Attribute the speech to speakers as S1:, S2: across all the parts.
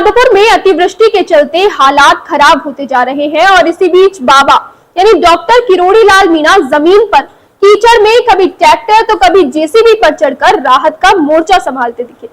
S1: माधोपुर में अतिवृष्टि के चलते हालात खराब होते जा रहे हैं और इसी बीच बाबा यानी डॉक्टर किरोड़ी लाल मीणा जमीन पर कीचड़ में कभी ट्रैक्टर तो कभी जेसीबी पर चढ़कर राहत का मोर्चा संभालते दिखे।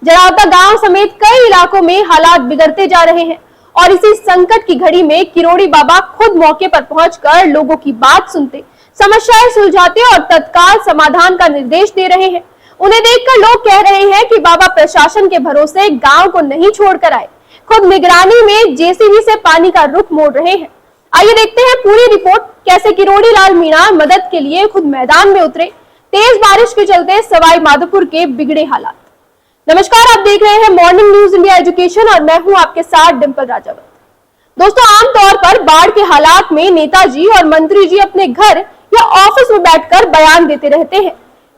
S1: जरावता गांव समेत कई इलाकों में हालात बिगड़ते जा रहे हैं और इसी संकट की घड़ी में किरोड़ी बाबा खुद मौके पर पहुंचकर लोगों की बात सुनते, समस्याएं सुलझाते और तत्काल समाधान का निर्देश दे रहे हैं। उन्हें देखकर लोग कह रहे हैं कि बाबा प्रशासन के भरोसे गांव को नहीं छोड़कर आए, खुद निगरानी में जेसीबी से पानी का रुख मोड़ रहे हैं। आइए देखते हैं पूरी रिपोर्ट, कैसे किरोड़ी लाल मीणा मदद के लिए खुद मैदान में उतरे तेज बारिश के चलते सवाई माधोपुर के बिगड़े हालात। नमस्कार, आप देख रहे हैं मॉर्निंग न्यूज इंडिया एजुकेशन और मैं हूं आपके साथ डिंपल राजावत। दोस्तों, आमतौर पर बाढ़ के हालात में नेताजी और मंत्री जी अपने घर या ऑफिस में बैठकर बयान देते रहते हैं,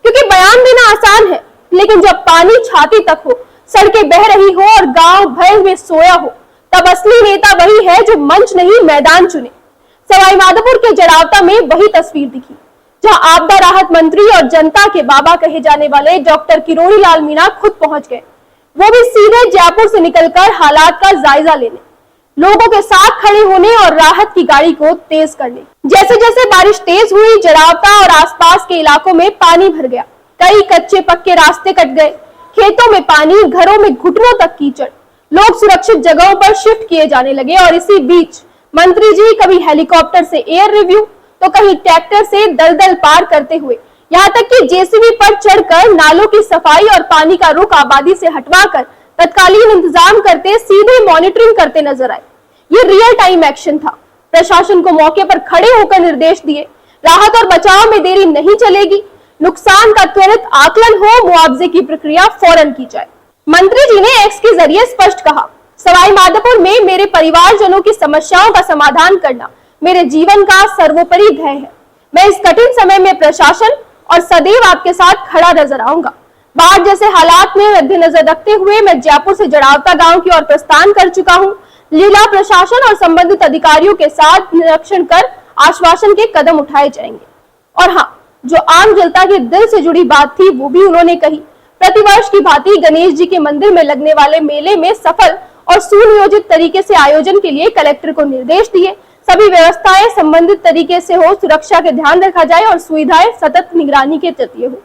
S1: क्योंकि बयान देना आसान है, लेकिन जब पानी छाती तक हो, सड़कें बह रही हो और गांव भय में सोया हो, तब असली नेता वही है जो मंच नहीं मैदान चुने। सवाई माधोपुर के जरावता में वही तस्वीर दिखी, जहां आपदा राहत मंत्री और जनता के बाबा कहे जाने वाले डॉक्टर किरोड़ी लाल मीणा खुद पहुंच गए, वो भी सीधे जयपुर से निकलकर हालात का जायजा लेने, लोगों के साथ खड़े होने और राहत की गाड़ी को तेज करने। जैसे जैसे बारिश तेज हुई, जरावता और आसपास के इलाकों में पानी भर गया, कई कच्चे पक्के रास्ते कट गए, खेतों में पानी, घरों में घुटनों तक कीचड़, लोग सुरक्षित जगहों पर शिफ्ट किए जाने लगे और इसी बीच मंत्री जी कभी हेलीकॉप्टर से एयर रिव्यू तो कहीं ट्रैक्टर से दलदल पार करते हुए, यहाँ तक कि जेसीबी पर चढ़कर नालों की सफाई और पानी का रुख आबादी से हटवाकर तत्कालीन इंतजाम करते, सीधे मॉनिटरिंग करते नजर आए। ये रियल टाइम एक्शन था। प्रशासन को मौके पर खड़े होकर निर्देश दिए, राहत और बचाव में देरी नहीं चलेगी, नुकसान का त्वरित आकलन हो, मुआवजे की प्रक्रिया फौरन की जाए। मंत्री जी ने एक्स के जरिए स्पष्ट कहा, सवाई माधोपुर में मेरे परिवारजनों की समस्याओं का समाधान करना मेरे जीवन का सर्वोपरि ध्येय है। मैं इस कठिन समय में प्रशासन और सदैव आपके साथ खड़ा नजर आऊंगा। बाढ़ जैसे हालात में मद्देनजर रखते हुए मैं जयपुर से जरावता गांव की ओर प्रस्थान कर चुका हूं। जिला प्रशासन और संबंधित अधिकारियों के साथ निरीक्षण कर आश्वासन के कदम उठाए जाएंगे। और हाँ, जो आम जनता के दिल से जुड़ी बात थी वो भी उन्होंने कही। प्रतिवर्ष की भांति गणेश जी के मंदिर में लगने वाले मेले में सफल और सुनियोजित तरीके से आयोजन के लिए कलेक्टर को निर्देश दिए, सभी व्यवस्थाएं संबंधित तरीके से हो, सुरक्षा के ध्यान रखा जाए और सुविधाएं सतत निगरानी के तहत हो।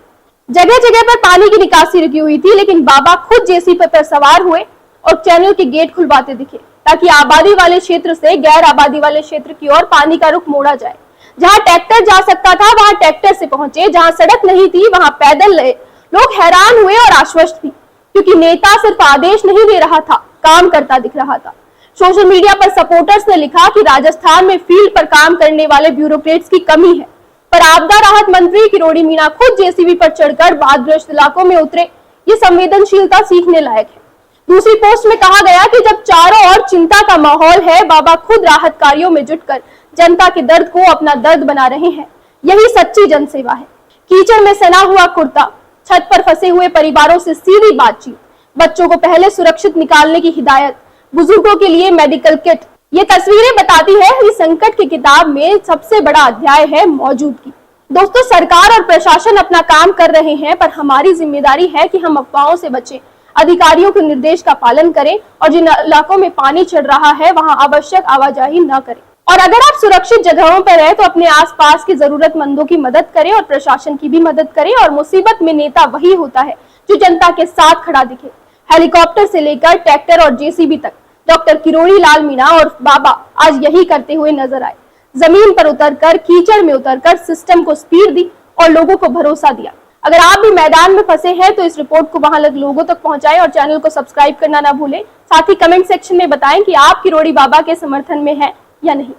S1: जगह जगह पर पानी की निकासी रुकी हुई थी, लेकिन बाबा खुद जेसीबी पर सवार हुए और चैनल के गेट खुलवाते दिखे, ताकि आबादी वाले क्षेत्र से गैर आबादी वाले क्षेत्र की ओर पानी का रुख मोड़ा जाए। जहां ट्रैक्टर जा सकता था वहां ट्रैक्टर से पहुंचे, जहां सड़क नहीं थी वहां पैदल गए। लोग हैरान हुए और आश्वस्त भी, क्योंकि नेता सिर्फ आदेश नहीं दे रहा था, काम करता दिख रहा था। सोशल मीडिया पर सपोर्टर्स ने लिखा कि राजस्थान में फील्ड पर काम करने वाले ब्यूरोक्रेट्स की कमी है, पर आपदा राहत मंत्री किरोड़ी मीणा खुद जेसीबी पर चढ़कर बाढ़ग्रस्त इलाकों में उतरे। ये संवेदनशीलता सीखने लायक है। दूसरी पोस्ट में कहा गया कि जब चारों ओर चिंता का माहौल है, बाबा खुद राहत कार्यों में जुटकर जनता के दर्द को अपना दर्द बना रहे हैं। यही सच्ची जनसेवा है। कीचड़ में सना हुआ कुर्ता, छत पर फंसे हुए परिवारों से सीधी बातचीत, बच्चों को पहले सुरक्षित निकालने की हिदायत, बुजुर्गों के लिए मेडिकल किट। ये तस्वीरें बताती है कि संकट की किताब में सबसे बड़ा अध्याय है मौजूदगी। दोस्तों, सरकार और प्रशासन अपना काम कर रहे हैं, पर हमारी जिम्मेदारी है कि हम अफवाहों से बचें, अधिकारियों के निर्देश का पालन करें और जिन इलाकों में पानी चढ़ रहा है वहां आवश्यक आवाजाही न करें। और अगर आप सुरक्षित जगहों पर हैं तो अपने आसपास के जरूरतमंदों की मदद करें और प्रशासन की भी मदद करें। और मुसीबत में नेता वही होता है जो जनता के साथ खड़ा दिखे। हेलीकॉप्टर से लेकर ट्रैक्टर और जेसीबी तक डॉक्टर किरोड़ी लाल मीणा और बाबा आज यही करते हुए नजर आए। जमीन पर उतरकर, कीचड़ में उतरकर सिस्टम को स्पीड दी और लोगों को भरोसा दिया। अगर आप भी मैदान में फंसे हैं तो इस रिपोर्ट को वहां लोगों तक पहुंचाएं और चैनल को सब्सक्राइब करना ना भूलें। साथ ही कमेंट सेक्शन में बताएं कि आप किरोड़ी बाबा के समर्थन में हैं या नहीं।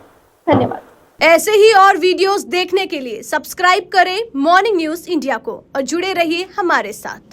S1: धन्यवाद।
S2: ऐसे ही और वीडियोस देखने के लिए सब्सक्राइब करें मॉर्निंग न्यूज इंडिया को और जुड़े रहिए हमारे साथ।